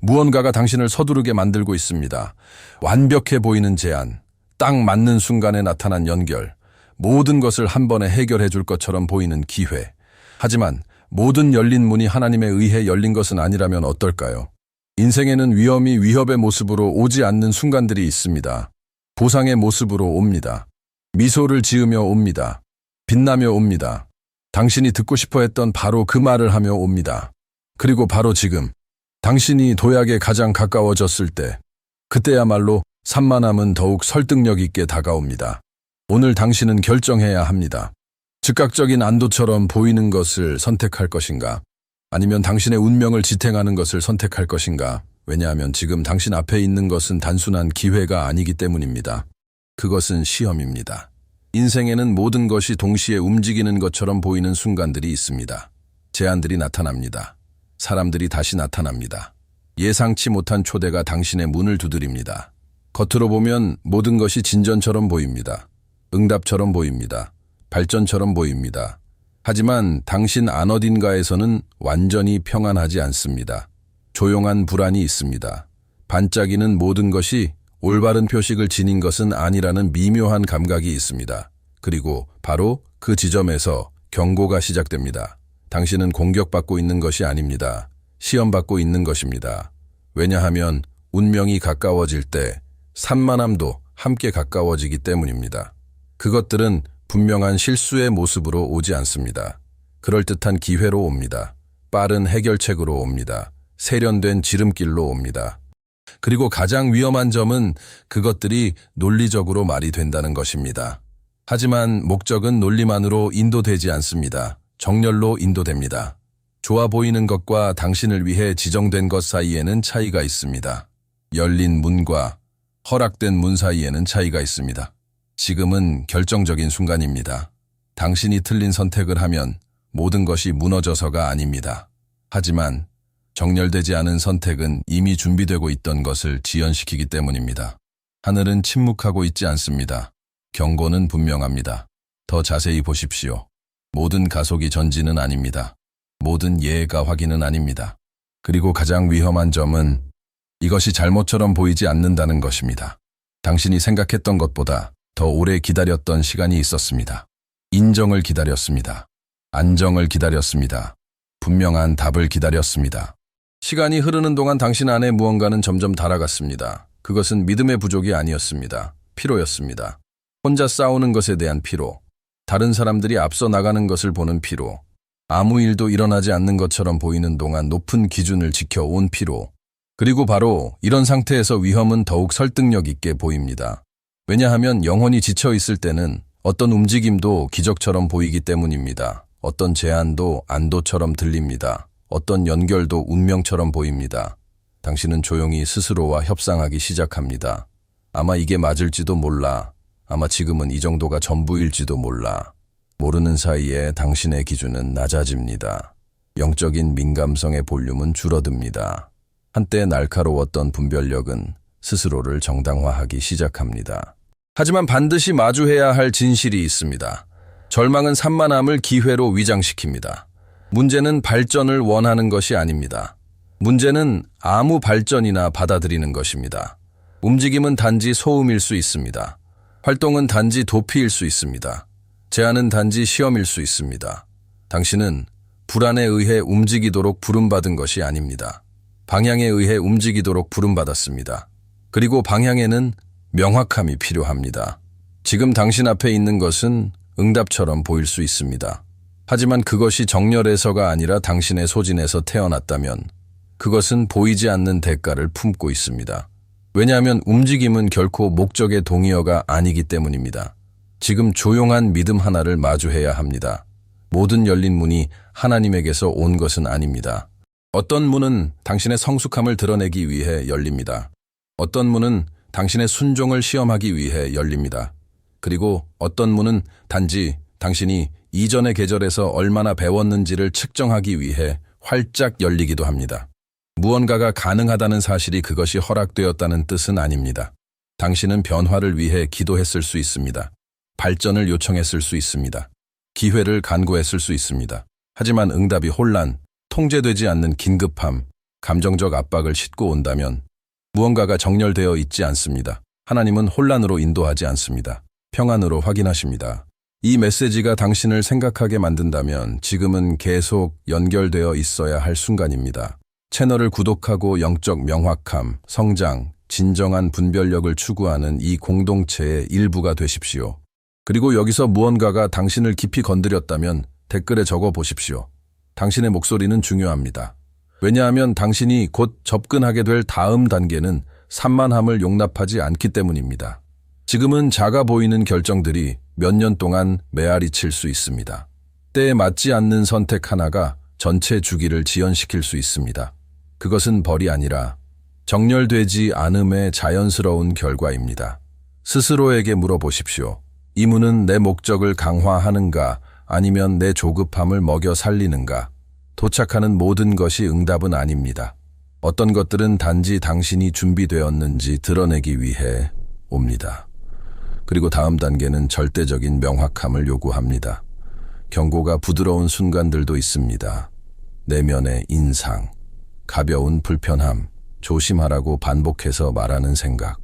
무언가가 당신을 서두르게 만들고 있습니다. 완벽해 보이는 제안, 딱 맞는 순간에 나타난 연결, 모든 것을 한 번에 해결해 줄 것처럼 보이는 기회. 하지만 모든 열린 문이 하나님에 의해 열린 것은 아니라면 어떨까요? 인생에는 위험이 위협의 모습으로 오지 않는 순간들이 있습니다. 보상의 모습으로 옵니다. 미소를 지으며 옵니다. 빛나며 옵니다. 당신이 듣고 싶어 했던 바로 그 말을 하며 옵니다. 그리고 바로 지금, 당신이 도약에 가장 가까워졌을 때, 그때야말로 산만함은 더욱 설득력 있게 다가옵니다. 오늘 당신은 결정해야 합니다. 즉각적인 안도처럼 보이는 것을 선택할 것인가? 아니면 당신의 운명을 지탱하는 것을 선택할 것인가? 왜냐하면 지금 당신 앞에 있는 것은 단순한 기회가 아니기 때문입니다. 그것은 시험입니다. 인생에는 모든 것이 동시에 움직이는 것처럼 보이는 순간들이 있습니다. 제안들이 나타납니다. 사람들이 다시 나타납니다. 예상치 못한 초대가 당신의 문을 두드립니다. 겉으로 보면 모든 것이 진전처럼 보입니다. 응답처럼 보입니다. 발전처럼 보입니다. 하지만 당신 안 어딘가에서는 완전히 평안하지 않습니다. 조용한 불안이 있습니다. 반짝이는 모든 것이 올바른 표식을 지닌 것은 아니라는 미묘한 감각이 있습니다. 그리고 바로 그 지점에서 경고가 시작됩니다. 당신은 공격받고 있는 것이 아닙니다. 시험받고 있는 것입니다. 왜냐하면 운명이 가까워질 때 산만함도 함께 가까워지기 때문입니다. 그것들은 분명한 실수의 모습으로 오지 않습니다. 그럴듯한 기회로 옵니다. 빠른 해결책으로 옵니다. 세련된 지름길로 옵니다. 그리고 가장 위험한 점은 그것들이 논리적으로 말이 된다는 것입니다. 하지만 목적은 논리만으로 인도되지 않습니다. 정열로 인도됩니다. 좋아 보이는 것과 당신을 위해 지정된 것 사이에는 차이가 있습니다. 열린 문과 허락된 문 사이에는 차이가 있습니다. 지금은 결정적인 순간입니다. 당신이 틀린 선택을 하면 모든 것이 무너져서가 아닙니다. 하지만 정렬되지 않은 선택은 이미 준비되고 있던 것을 지연시키기 때문입니다. 하늘은 침묵하고 있지 않습니다. 경고는 분명합니다. 더 자세히 보십시오. 모든 가속이 전진은 아닙니다. 모든 예가 확인은 아닙니다. 그리고 가장 위험한 점은 이것이 잘못처럼 보이지 않는다는 것입니다. 당신이 생각했던 것보다 더 오래 기다렸던 시간이 있었습니다. 인정을 기다렸습니다. 안정을 기다렸습니다. 분명한 답을 기다렸습니다. 시간이 흐르는 동안 당신 안에 무언가는 점점 달아갔습니다. 그것은 믿음의 부족이 아니었습니다. 피로였습니다. 혼자 싸우는 것에 대한 피로, 다른 사람들이 앞서 나가는 것을 보는 피로, 아무 일도 일어나지 않는 것처럼 보이는 동안 높은 기준을 지켜온 피로, 그리고 바로 이런 상태에서 위험은 더욱 설득력 있게 보입니다. 왜냐하면 영혼이 지쳐 있을 때는 어떤 움직임도 기적처럼 보이기 때문입니다. 어떤 제안도 안도처럼 들립니다. 어떤 연결도 운명처럼 보입니다. 당신은 조용히 스스로와 협상하기 시작합니다. 아마 이게 맞을지도 몰라. 아마 지금은 이 정도가 전부일지도 몰라. 모르는 사이에 당신의 기준은 낮아집니다. 영적인 민감성의 볼륨은 줄어듭니다. 한때 날카로웠던 분별력은 스스로를 정당화하기 시작합니다. 하지만 반드시 마주해야 할 진실이 있습니다. 절망은 산만함을 기회로 위장시킵니다. 문제는 발전을 원하는 것이 아닙니다. 문제는 아무 발전이나 받아들이는 것입니다. 움직임은 단지 소음일 수 있습니다. 활동은 단지 도피일 수 있습니다. 제안은 단지 시험일 수 있습니다. 당신은 불안에 의해 움직이도록 부름받은 것이 아닙니다. 방향에 의해 움직이도록 부름받았습니다. 그리고 방향에는 명확함이 필요합니다. 지금 당신 앞에 있는 것은 응답처럼 보일 수 있습니다. 하지만 그것이 정렬에서가 아니라 당신의 소진에서 태어났다면 그것은 보이지 않는 대가를 품고 있습니다. 왜냐하면 움직임은 결코 목적의 동의어가 아니기 때문입니다. 지금 조용한 믿음 하나를 마주해야 합니다. 모든 열린 문이 하나님에게서 온 것은 아닙니다. 어떤 문은 당신의 성숙함을 드러내기 위해 열립니다. 어떤 문은 당신의 순종을 시험하기 위해 열립니다. 그리고 어떤 문은 단지 당신이 이전의 계절에서 얼마나 배웠는지를 측정하기 위해 활짝 열리기도 합니다. 무언가가 가능하다는 사실이 그것이 허락되었다는 뜻은 아닙니다. 당신은 변화를 위해 기도했을 수 있습니다. 발전을 요청했을 수 있습니다. 기회를 간구했을 수 있습니다. 하지만 응답이 혼란, 통제되지 않는 긴급함, 감정적 압박을 싣고 온다면 무언가가 정렬되어 있지 않습니다. 하나님은 혼란으로 인도하지 않습니다. 평안으로 확인하십니다. 이 메시지가 당신을 생각하게 만든다면 지금은 계속 연결되어 있어야 할 순간입니다. 채널을 구독하고 영적 명확함, 성장, 진정한 분별력을 추구하는 이 공동체의 일부가 되십시오. 그리고 여기서 무언가가 당신을 깊이 건드렸다면 댓글에 적어 보십시오. 당신의 목소리는 중요합니다. 왜냐하면 당신이 곧 접근하게 될 다음 단계는 산만함을 용납하지 않기 때문입니다. 지금은 작아 보이는 결정들이 몇 년 동안 메아리 칠 수 있습니다. 때에 맞지 않는 선택 하나가 전체 주기를 지연시킬 수 있습니다. 그것은 벌이 아니라 정렬되지 않음의 자연스러운 결과입니다. 스스로에게 물어보십시오. 이 문은 내 목적을 강화하는가 아니면 내 조급함을 먹여 살리는가? 도착하는 모든 것이 응답은 아닙니다. 어떤 것들은 단지 당신이 준비되었는지 드러내기 위해 옵니다. 그리고 다음 단계는 절대적인 명확함을 요구합니다. 경고가 부드러운 순간들도 있습니다. 내면의 인상, 가벼운 불편함, 조심하라고 반복해서 말하는 생각.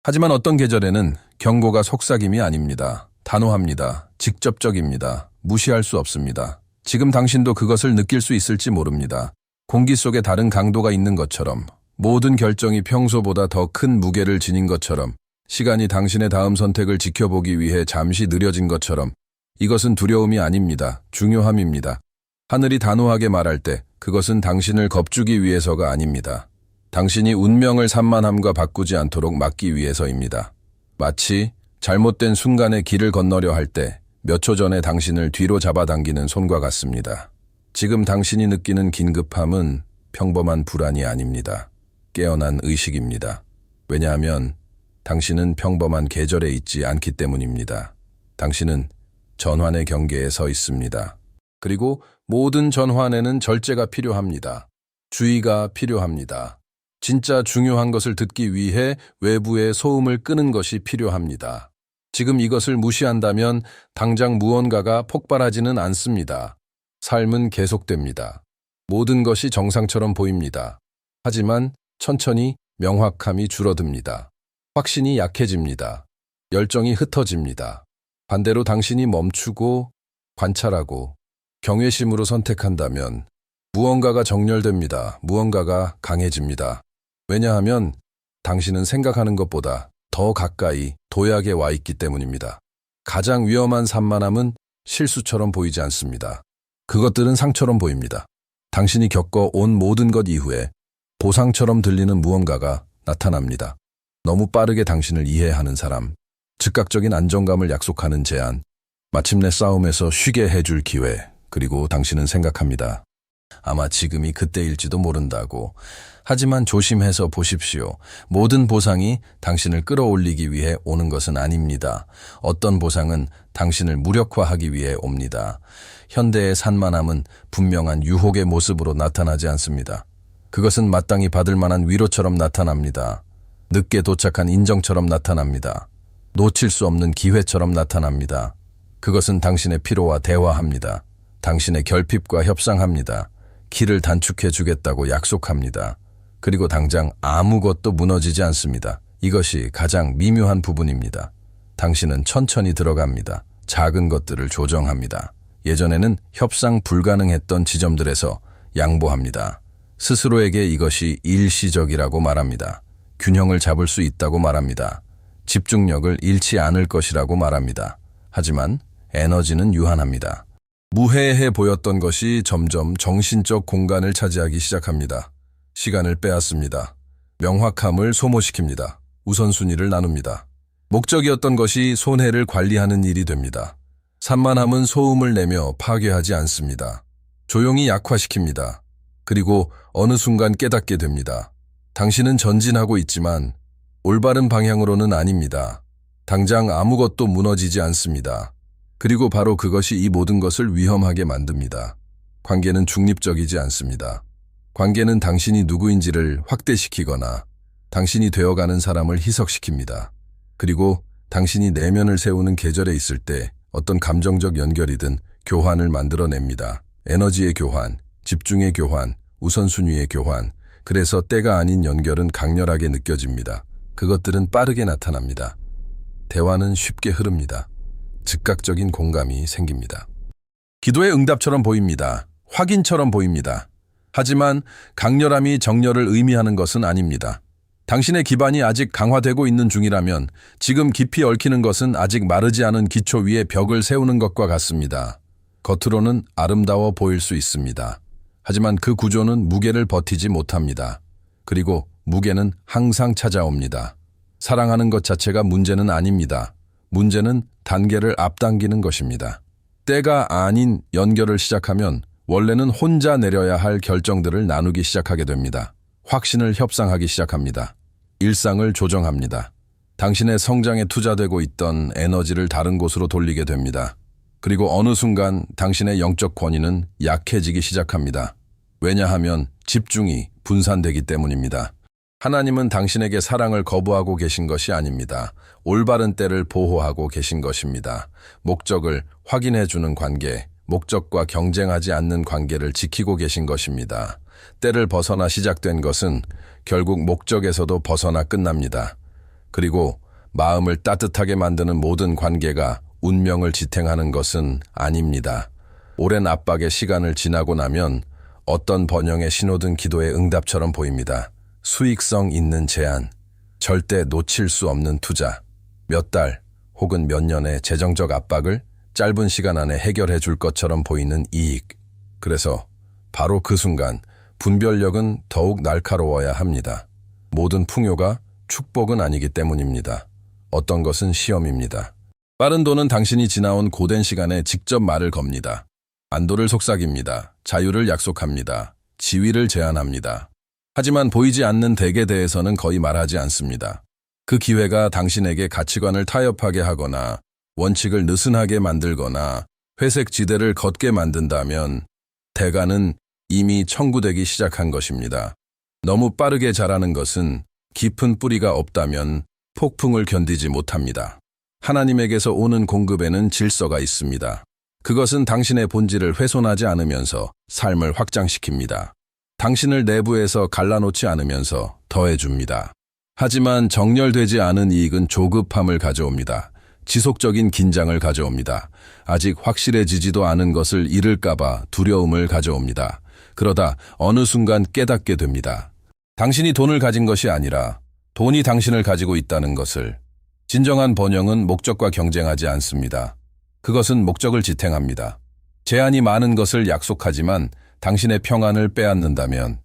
하지만 어떤 계절에는 경고가 속삭임이 아닙니다. 단호합니다. 직접적입니다. 무시할 수 없습니다. 지금 당신도 그것을 느낄 수 있을지 모릅니다. 공기 속에 다른 강도가 있는 것처럼, 모든 결정이 평소보다 더 큰 무게를 지닌 것처럼, 시간이 당신의 다음 선택을 지켜보기 위해 잠시 느려진 것처럼, 이것은 두려움이 아닙니다. 중요함입니다. 하늘이 단호하게 말할 때 그것은 당신을 겁주기 위해서가 아닙니다. 당신이 운명을 산만함과 바꾸지 않도록 막기 위해서입니다. 마치 잘못된 순간에 길을 건너려 할 때 몇 초 전에 당신을 뒤로 잡아당기는 손과 같습니다. 지금 당신이 느끼는 긴급함은 평범한 불안이 아닙니다. 깨어난 의식입니다. 왜냐하면 당신은 평범한 계절에 있지 않기 때문입니다. 당신은 전환의 경계에 서 있습니다. 그리고 모든 전환에는 절제가 필요합니다. 주의가 필요합니다. 진짜 중요한 것을 듣기 위해 외부의 소음을 끄는 것이 필요합니다. 지금 이것을 무시한다면 당장 무언가가 폭발하지는 않습니다. 삶은 계속됩니다. 모든 것이 정상처럼 보입니다. 하지만 천천히 명확함이 줄어듭니다. 확신이 약해집니다. 열정이 흩어집니다. 반대로 당신이 멈추고 관찰하고 경외심으로 선택한다면 무언가가 정렬됩니다. 무언가가 강해집니다. 왜냐하면 당신은 생각하는 것보다 더 가까이 도약에 와 있기 때문입니다. 가장 위험한 산만함은 실수처럼 보이지 않습니다. 그것들은 상처럼 보입니다. 당신이 겪어온 모든 것 이후에 보상처럼 들리는 무언가가 나타납니다. 너무 빠르게 당신을 이해하는 사람, 즉각적인 안정감을 약속하는 제안, 마침내 싸움에서 쉬게 해줄 기회, 그리고 당신은 생각합니다. 아마 지금이 그때일지도 모른다고. 하지만 조심해서 보십시오. 모든 보상이 당신을 끌어올리기 위해 오는 것은 아닙니다. 어떤 보상은 당신을 무력화하기 위해 옵니다. 현대의 산만함은 분명한 유혹의 모습으로 나타나지 않습니다. 그것은 마땅히 받을 만한 위로처럼 나타납니다. 늦게 도착한 인정처럼 나타납니다. 놓칠 수 없는 기회처럼 나타납니다. 그것은 당신의 피로와 대화합니다. 당신의 결핍과 협상합니다. 길을 단축해 주겠다고 약속합니다. 그리고 당장 아무것도 무너지지 않습니다. 이것이 가장 미묘한 부분입니다. 당신은 천천히 들어갑니다. 작은 것들을 조정합니다. 예전에는 협상 불가능했던 지점들에서 양보합니다. 스스로에게 이것이 일시적이라고 말합니다. 균형을 잡을 수 있다고 말합니다. 집중력을 잃지 않을 것이라고 말합니다. 하지만 에너지는 유한합니다. 무해해 보였던 것이 점점 정신적 공간을 차지하기 시작합니다. 시간을 빼앗습니다. 명확함을 소모시킵니다. 우선순위를 나눕니다. 목적이었던 것이 손해를 관리하는 일이 됩니다. 산만함은 소음을 내며 파괴하지 않습니다. 조용히 약화시킵니다. 그리고 어느 순간 깨닫게 됩니다. 당신은 전진하고 있지만 올바른 방향으로는 아닙니다. 당장 아무것도 무너지지 않습니다. 그리고 바로 그것이 이 모든 것을 위험하게 만듭니다. 관계는 중립적이지 않습니다. 관계는 당신이 누구인지를 확대시키거나 당신이 되어가는 사람을 희석시킵니다. 그리고 당신이 내면을 세우는 계절에 있을 때 어떤 감정적 연결이든 교환을 만들어냅니다. 에너지의 교환, 집중의 교환, 우선순위의 교환, 그래서 때가 아닌 연결은 강렬하게 느껴집니다. 그것들은 빠르게 나타납니다. 대화는 쉽게 흐릅니다. 즉각적인 공감이 생깁니다. 기도의 응답처럼 보입니다. 확인처럼 보입니다. 하지만 강렬함이 정렬을 의미하는 것은 아닙니다. 당신의 기반이 아직 강화되고 있는 중이라면 지금 깊이 얽히는 것은 아직 마르지 않은 기초 위에 벽을 세우는 것과 같습니다. 겉으로는 아름다워 보일 수 있습니다. 하지만 그 구조는 무게를 버티지 못합니다. 그리고 무게는 항상 찾아옵니다. 사랑하는 것 자체가 문제는 아닙니다. 문제는 단계를 앞당기는 것입니다. 때가 아닌 연결을 시작하면 원래는 혼자 내려야 할 결정들을 나누기 시작하게 됩니다. 확신을 협상하기 시작합니다. 일상을 조정합니다. 당신의 성장에 투자되고 있던 에너지를 다른 곳으로 돌리게 됩니다. 그리고 어느 순간 당신의 영적 권위는 약해지기 시작합니다. 왜냐하면 집중이 분산되기 때문입니다. 하나님은 당신에게 사랑을 거부하고 계신 것이 아닙니다. 올바른 때를 보호하고 계신 것입니다. 목적을 확인해주는 관계, 목적과 경쟁하지 않는 관계를 지키고 계신 것입니다. 때를 벗어나 시작된 것은 결국 목적에서도 벗어나 끝납니다. 그리고 마음을 따뜻하게 만드는 모든 관계가 운명을 지탱하는 것은 아닙니다. 오랜 압박의 시간을 지나고 나면 어떤 번영의 신호든 기도의 응답처럼 보입니다. 수익성 있는 제안, 절대 놓칠 수 없는 투자, 몇 달 혹은 몇 년의 재정적 압박을 짧은 시간 안에 해결해 줄 것처럼 보이는 이익. 그래서 바로 그 순간 분별력은 더욱 날카로워야 합니다. 모든 풍요가 축복은 아니기 때문입니다. 어떤 것은 시험입니다. 빠른 돈은 당신이 지나온 고된 시간에 직접 말을 겁니다. 안도를 속삭입니다. 자유를 약속합니다. 지위를 제안합니다. 하지만 보이지 않는 덕에 대해서는 거의 말하지 않습니다. 그 기회가 당신에게 가치관을 타협하게 하거나 원칙을 느슨하게 만들거나 회색 지대를 걷게 만든다면 대가는 이미 청구되기 시작한 것입니다. 너무 빠르게 자라는 것은 깊은 뿌리가 없다면 폭풍을 견디지 못합니다. 하나님에게서 오는 공급에는 질서가 있습니다. 그것은 당신의 본질을 훼손하지 않으면서 삶을 확장시킵니다. 당신을 내부에서 갈라놓지 않으면서 더해줍니다. 하지만 정렬되지 않은 이익은 조급함을 가져옵니다. 지속적인 긴장을 가져옵니다. 아직 확실해지지도 않은 것을 잃을까봐 두려움을 가져옵니다. 그러다 어느 순간 깨닫게 됩니다. 당신이 돈을 가진 것이 아니라 돈이 당신을 가지고 있다는 것을. 진정한 번영은 목적과 경쟁하지 않습니다. 그것은 목적을 지탱합니다. 제한이 많은 것을 약속하지만 당신의 평안을 빼앗는다면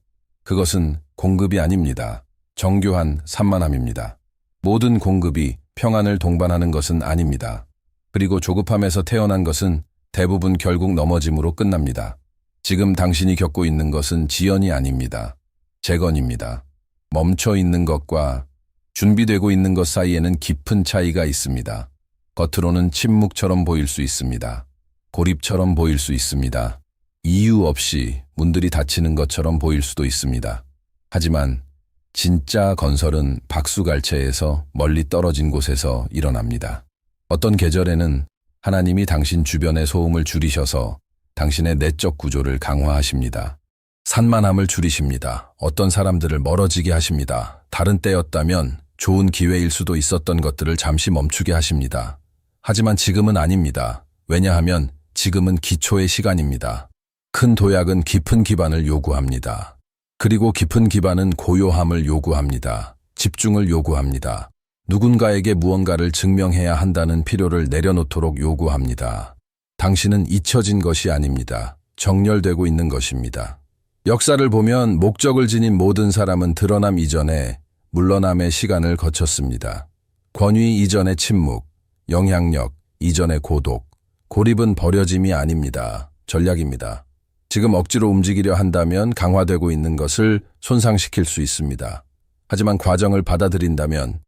그것은 공급이 아닙니다. 정교한 산만함입니다. 모든 공급이 평안을 동반하는 것은 아닙니다. 그리고 조급함에서 태어난 것은 대부분 결국 넘어짐으로 끝납니다. 지금 당신이 겪고 있는 것은 지연이 아닙니다. 재건입니다. 멈춰 있는 것과 준비되고 있는 것 사이에는 깊은 차이가 있습니다. 겉으로는 침묵처럼 보일 수 있습니다. 고립처럼 보일 수 있습니다. 이유 없이 문들이 닫히는 것처럼 보일 수도 있습니다. 하지만 진짜 건설은 박수갈채에서 멀리 떨어진 곳에서 일어납니다. 어떤 계절에는 하나님이 당신 주변의 소음을 줄이셔서 당신의 내적 구조를 강화하십니다. 산만함을 줄이십니다. 어떤 사람들을 멀어지게 하십니다. 다른 때였다면 좋은 기회일 수도 있었던 것들을 잠시 멈추게 하십니다. 하지만 지금은 아닙니다. 왜냐하면 지금은 기초의 시간입니다. 큰 도약은 깊은 기반을 요구합니다. 그리고 깊은 기반은 고요함을 요구합니다. 집중을 요구합니다. 누군가에게 무언가를 증명해야 한다는 필요를 내려놓도록 요구합니다. 당신은 잊혀진 것이 아닙니다. 정렬되고 있는 것입니다. 역사를 보면 목적을 지닌 모든 사람은 드러남 이전에 물러남의 시간을 거쳤습니다. 권위 이전의 침묵, 영향력 이전의 고독, 고립은 버려짐이 아닙니다. 전략입니다. 지금 억지로 움직이려 한다면 강화되고 있는 것을 손상시킬 수 있습니다. 하지만 과정을 받아들인다면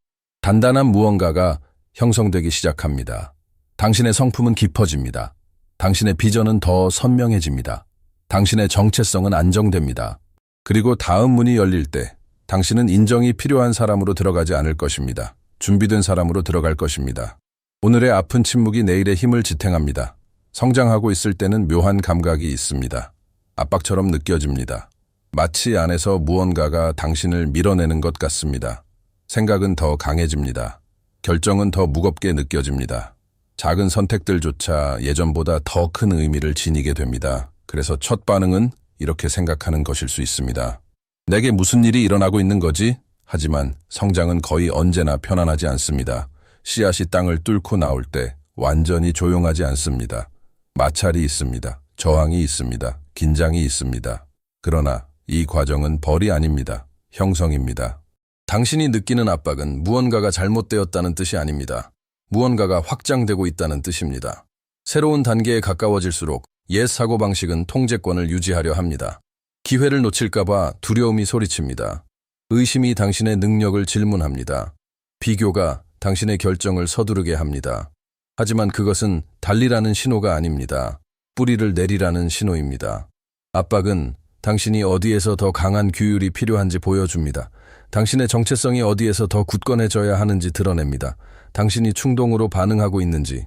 단단한 무언가가 형성되기 시작합니다. 당신의 성품은 깊어집니다. 당신의 비전은 더 선명해집니다. 당신의 정체성은 안정됩니다. 그리고 다음 문이 열릴 때 당신은 인정이 필요한 사람으로 들어가지 않을 것입니다. 준비된 사람으로 들어갈 것입니다. 오늘의 아픈 침묵이 내일의 힘을 지탱합니다. 성장하고 있을 때는 묘한 감각이 있습니다. 압박처럼 느껴집니다. 마치 안에서 무언가가 당신을 밀어내는 것 같습니다. 생각은 더 강해집니다. 결정은 더 무겁게 느껴집니다. 작은 선택들조차 예전보다 더 큰 의미를 지니게 됩니다. 그래서 첫 반응은 이렇게 생각하는 것일 수 있습니다. 내게 무슨 일이 일어나고 있는 거지? 하지만 성장은 거의 언제나 편안하지 않습니다. 씨앗이 땅을 뚫고 나올 때 완전히 조용하지 않습니다. 마찰이 있습니다. 저항이 있습니다. 긴장이 있습니다. 그러나 이 과정은 벌이 아닙니다. 형성입니다. 당신이 느끼는 압박은 무언가가 잘못되었다는 뜻이 아닙니다. 무언가가 확장되고 있다는 뜻입니다. 새로운 단계에 가까워질수록 옛 사고방식은 통제권을 유지하려 합니다. 기회를 놓칠까봐 두려움이 소리칩니다. 의심이 당신의 능력을 질문합니다. 비교가 당신의 결정을 서두르게 합니다. 하지만 그것은 달리라는 신호가 아닙니다. 뿌리를 내리라는 신호입니다. 압박은 당신이 어디에서 더 강한 규율이 필요한지 보여줍니다. 당신의 정체성이 어디에서 더 굳건해져야 하는지 드러냅니다. 당신이 충동으로 반응하고 있는지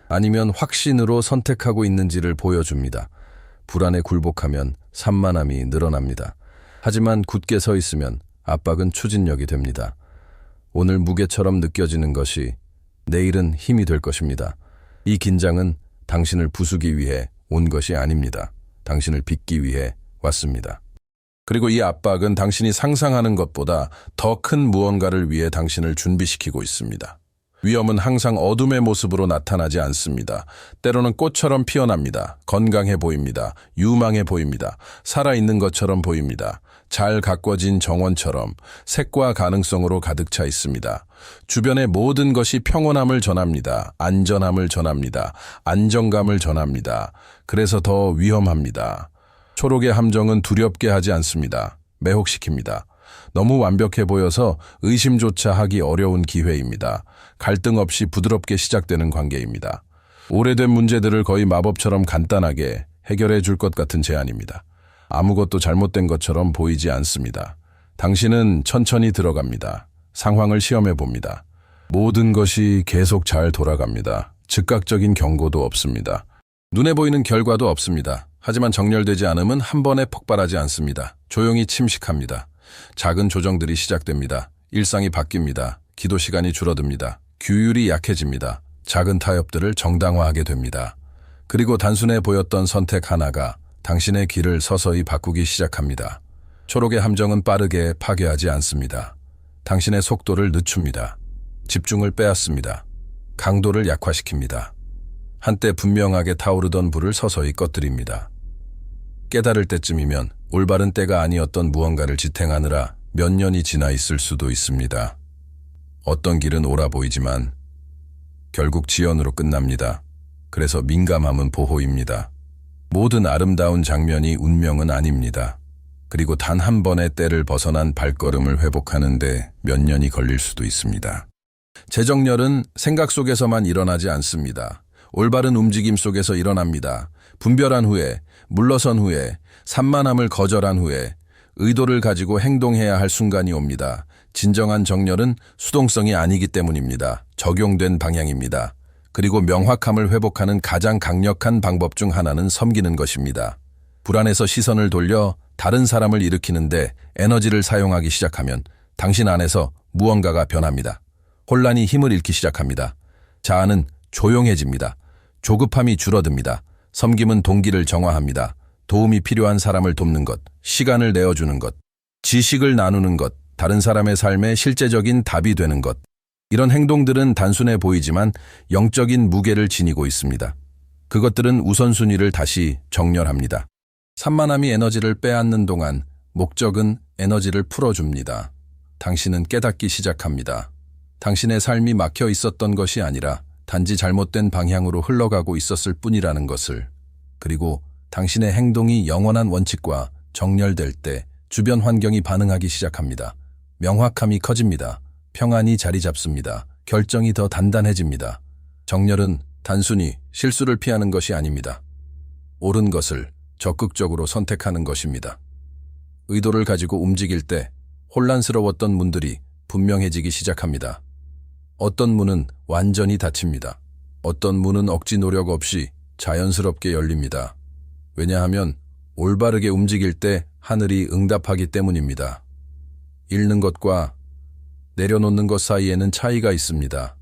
아니면 확신으로 선택하고 있는지를 보여줍니다. 불안에 굴복하면 산만함이 늘어납니다. 하지만 굳게 서 있으면 압박은 추진력이 됩니다. 오늘 무게처럼 느껴지는 것이 내일은 힘이 될 것입니다. 이 긴장은 당신을 부수기 위해 온 것이 아닙니다. 당신을 빚기 위해 왔습니다. 그리고 이 압박은 당신이 상상하는 것보다 더 큰 무언가를 위해 당신을 준비시키고 있습니다. 위험은 항상 어둠의 모습으로 나타나지 않습니다. 때로는 꽃처럼 피어납니다. 건강해 보입니다. 유망해 보입니다. 살아있는 것처럼 보입니다. 잘 가꿔진 정원처럼 색과 가능성으로 가득 차 있습니다. 주변의 모든 것이 평온함을 전합니다. 안전함을 전합니다. 안정감을 전합니다. 그래서 더 위험합니다. 초록의 함정은 두렵게 하지 않습니다. 매혹시킵니다. 너무 완벽해 보여서 의심조차 하기 어려운 기회입니다. 갈등 없이 부드럽게 시작되는 관계입니다. 오래된 문제들을 거의 마법처럼 간단하게 해결해 줄 것 같은 제안입니다. 아무것도 잘못된 것처럼 보이지 않습니다. 당신은 천천히 들어갑니다. 상황을 시험해 봅니다. 모든 것이 계속 잘 돌아갑니다. 즉각적인 경고도 없습니다. 눈에 보이는 결과도 없습니다. 하지만 정렬되지 않음은 한 번에 폭발하지 않습니다. 조용히 침식합니다. 작은 조정들이 시작됩니다. 일상이 바뀝니다. 기도 시간이 줄어듭니다. 규율이 약해집니다. 작은 타협들을 정당화하게 됩니다. 그리고 단순해 보였던 선택 하나가 당신의 길을 서서히 바꾸기 시작합니다. 초록의 함정은 빠르게 파괴하지 않습니다. 당신의 속도를 늦춥니다. 집중을 빼앗습니다. 강도를 약화시킵니다. 한때 분명하게 타오르던 불을 서서히 꺼뜨립니다. 깨달을 때쯤이면 올바른 때가 아니었던 무언가를 지탱하느라 몇 년이 지나 있을 수도 있습니다. 어떤 길은 옳아 보이지만 결국 지연으로 끝납니다. 그래서 민감함은 보호입니다. 모든 아름다운 장면이 운명은 아닙니다. 그리고 단 한 번의 때를 벗어난 발걸음을 회복하는데 몇 년이 걸릴 수도 있습니다. 재정렬은 생각 속에서만 일어나지 않습니다. 올바른 움직임 속에서 일어납니다. 분별한 후에, 물러선 후에, 산만함을 거절한 후에 의도를 가지고 행동해야 할 순간이 옵니다. 진정한 정렬은 수동성이 아니기 때문입니다. 적용된 방향입니다. 그리고 명확함을 회복하는 가장 강력한 방법 중 하나는 섬기는 것입니다. 불안에서 시선을 돌려 다른 사람을 일으키는데 에너지를 사용하기 시작하면 당신 안에서 무언가가 변합니다. 혼란이 힘을 잃기 시작합니다. 자아는 조용해집니다. 조급함이 줄어듭니다. 섬김은 동기를 정화합니다. 도움이 필요한 사람을 돕는 것, 시간을 내어주는 것, 지식을 나누는 것, 다른 사람의 삶에 실제적인 답이 되는 것. 이런 행동들은 단순해 보이지만 영적인 무게를 지니고 있습니다. 그것들은 우선순위를 다시 정렬합니다. 산만함이 에너지를 빼앗는 동안 목적은 에너지를 풀어줍니다. 당신은 깨닫기 시작합니다. 당신의 삶이 막혀 있었던 것이 아니라 단지 잘못된 방향으로 흘러가고 있었을 뿐이라는 것을. 그리고 당신의 행동이 영원한 원칙과 정렬될 때 주변 환경이 반응하기 시작합니다. 명확함이 커집니다. 평안이 자리 잡습니다. 결정이 더 단단해집니다. 정렬은 단순히 실수를 피하는 것이 아닙니다. 옳은 것을 적극적으로 선택하는 것입니다. 의도를 가지고 움직일 때 혼란스러웠던 문들이 분명해지기 시작합니다. 어떤 문은 완전히 닫힙니다. 어떤 문은 억지 노력 없이 자연스럽게 열립니다. 왜냐하면 올바르게 움직일 때 하늘이 응답하기 때문입니다. 잃는 것과 내려놓는 것 사이에는 차이가 있습니다.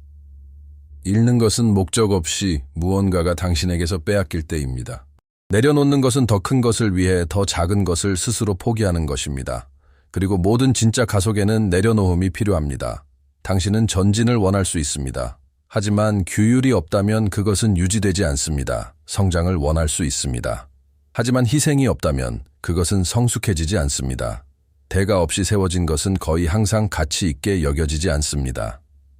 잃는 것은 목적 없이 무언가가 당신에게서 빼앗길 때입니다. 내려놓는 것은 더 큰 것을 위해 더 작은 것을 스스로 포기하는 것입니다. 그리고 모든 진짜 가속에는 내려놓음이 필요합니다. 당신은 전진을 원할 수 있습니다. 하지만 규율이 없다면 그것은 유지되지 않습니다. 성장을 원할 수 있습니다. 하지만 희생이 없다면 그것은 성숙해지지 않습니다. 대가 없이 세워진 것은 거의 항상 가치 있게 여겨지지 않습니다.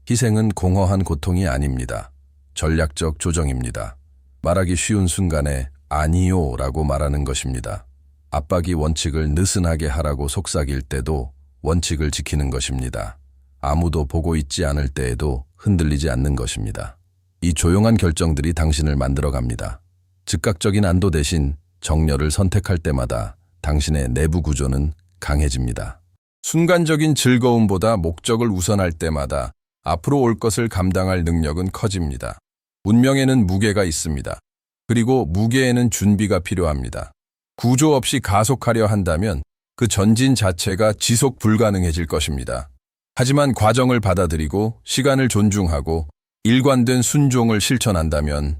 희생은 공허한 고통이 아닙니다. 전략적 조정입니다. 말하기 쉬운 순간에 아니요 라고 말하는 것입니다. 압박이 원칙을 느슨하게 하라고 속삭일 때도 원칙을 지키는 것입니다. 아무도 보고 있지 않을 때에도 흔들리지 않는 것입니다. 이 조용한 결정들이 당신을 만들어갑니다. 즉각적인 안도 대신 정렬을 선택할 때마다 당신의 내부 구조는 강해집니다. 순간적인 즐거움보다 목적을 우선할 때마다 앞으로 올 것을 감당할 능력은 커집니다. 운명에는 무게가 있습니다. 그리고 무게에는 준비가 필요합니다. 구조 없이 가속하려 한다면 그 전진 자체가 지속 불가능해질 것입니다. 하지만 과정을 받아들이고 시간을 존중하고 일관된 순종을 실천한다면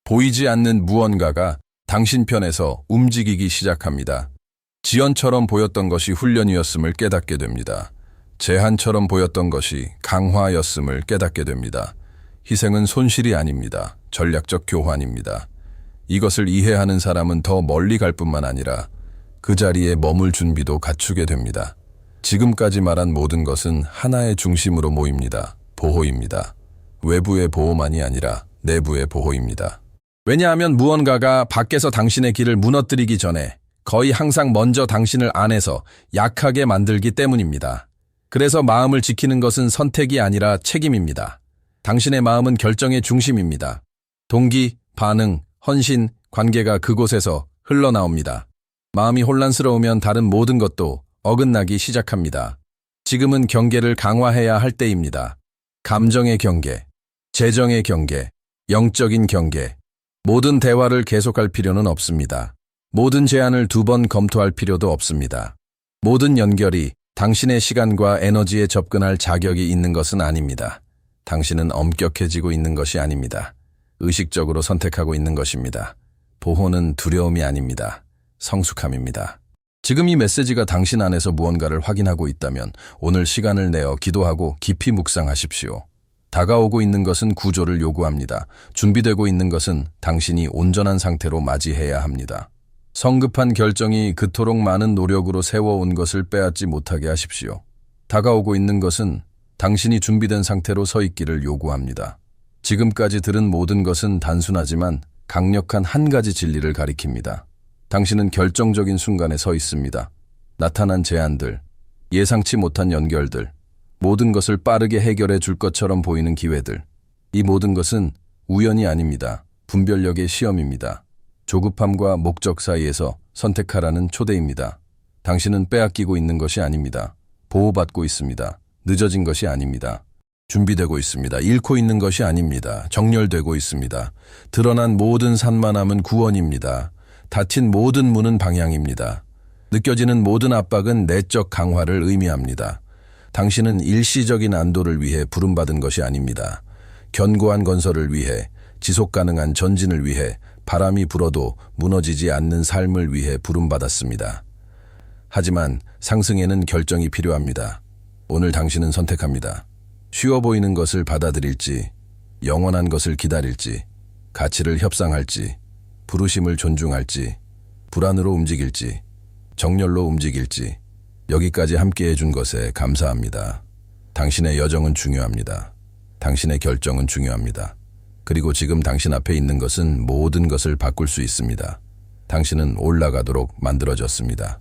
보이지 않는 무언가가 당신 편에서 움직이기 시작합니다. 지연처럼 보였던 것이 훈련이었음을 깨닫게 됩니다. 제한처럼 보였던 것이 강화였음을 깨닫게 됩니다. 희생은 손실이 아닙니다. 전략적 교환입니다. 이것을 이해하는 사람은 더 멀리 갈 뿐만 아니라 그 자리에 머물 준비도 갖추게 됩니다. 지금까지 말한 모든 것은 하나의 중심으로 모입니다. 보호입니다. 외부의 보호만이 아니라 내부의 보호입니다. 왜냐하면 무언가가 밖에서 당신의 길을 무너뜨리기 전에 거의 항상 먼저 당신을 안에서 약하게 만들기 때문입니다. 그래서 마음을 지키는 것은 선택이 아니라 책임입니다. 당신의 마음은 결정의 중심입니다. 동기, 반응, 헌신, 관계가 그곳에서 흘러나옵니다. 마음이 혼란스러우면 다른 모든 것도 어긋나기 시작합니다. 지금은 경계를 강화해야 할 때입니다. 감정의 경계, 재정의 경계, 영적인 경계. 모든 대화를 계속할 필요는 없습니다. 모든 제안을 2번 검토할 필요도 없습니다. 모든 연결이 당신의 시간과 에너지에 접근할 자격이 있는 것은 아닙니다. 당신은 엄격해지고 있는 것이 아닙니다. 의식적으로 선택하고 있는 것입니다. 보호는 두려움이 아닙니다. 성숙함입니다. 지금 이 메시지가 당신 안에서 무언가를 확인하고 있다면 오늘 시간을 내어 기도하고 깊이 묵상하십시오. 다가오고 있는 것은 구조를 요구합니다. 준비되고 있는 것은 당신이 온전한 상태로 맞이해야 합니다. 성급한 결정이 그토록 많은 노력으로 세워온 것을 빼앗지 못하게 하십시오. 다가오고 있는 것은 당신이 준비된 상태로 서 있기를 요구합니다. 지금까지 들은 모든 것은 단순하지만 강력한 한 가지 진리를 가리킵니다. 당신은 결정적인 순간에 서 있습니다. 나타난 제안들, 예상치 못한 연결들, 모든 것을 빠르게 해결해 줄 것처럼 보이는 기회들. 이 모든 것은 우연이 아닙니다. 분별력의 시험입니다. 조급함과 목적 사이에서 선택하라는 초대입니다. 당신은 빼앗기고 있는 것이 아닙니다. 보호받고 있습니다. 늦어진 것이 아닙니다. 준비되고 있습니다. 잃고 있는 것이 아닙니다. 정렬되고 있습니다. 드러난 모든 산만함은 구원입니다. 닫힌 모든 문은 방향입니다. 느껴지는 모든 압박은 내적 강화를 의미합니다. 당신은 일시적인 안도를 위해 부름받은 것이 아닙니다. 견고한 건설을 위해, 지속 가능한 전진을 위해, 바람이 불어도 무너지지 않는 삶을 위해 부름받았습니다. 하지만 상승에는 결정이 필요합니다. 오늘 당신은 선택합니다. 쉬워 보이는 것을 받아들일지, 영원한 것을 기다릴지, 가치를 협상할지, 부르심을 존중할지, 불안으로 움직일지, 정열로 움직일지, 여기까지 함께해 준 것에 감사합니다. 당신의 여정은 중요합니다. 당신의 결정은 중요합니다. 그리고 지금 당신 앞에 있는 것은 모든 것을 바꿀 수 있습니다. 당신은 올라가도록 만들어졌습니다.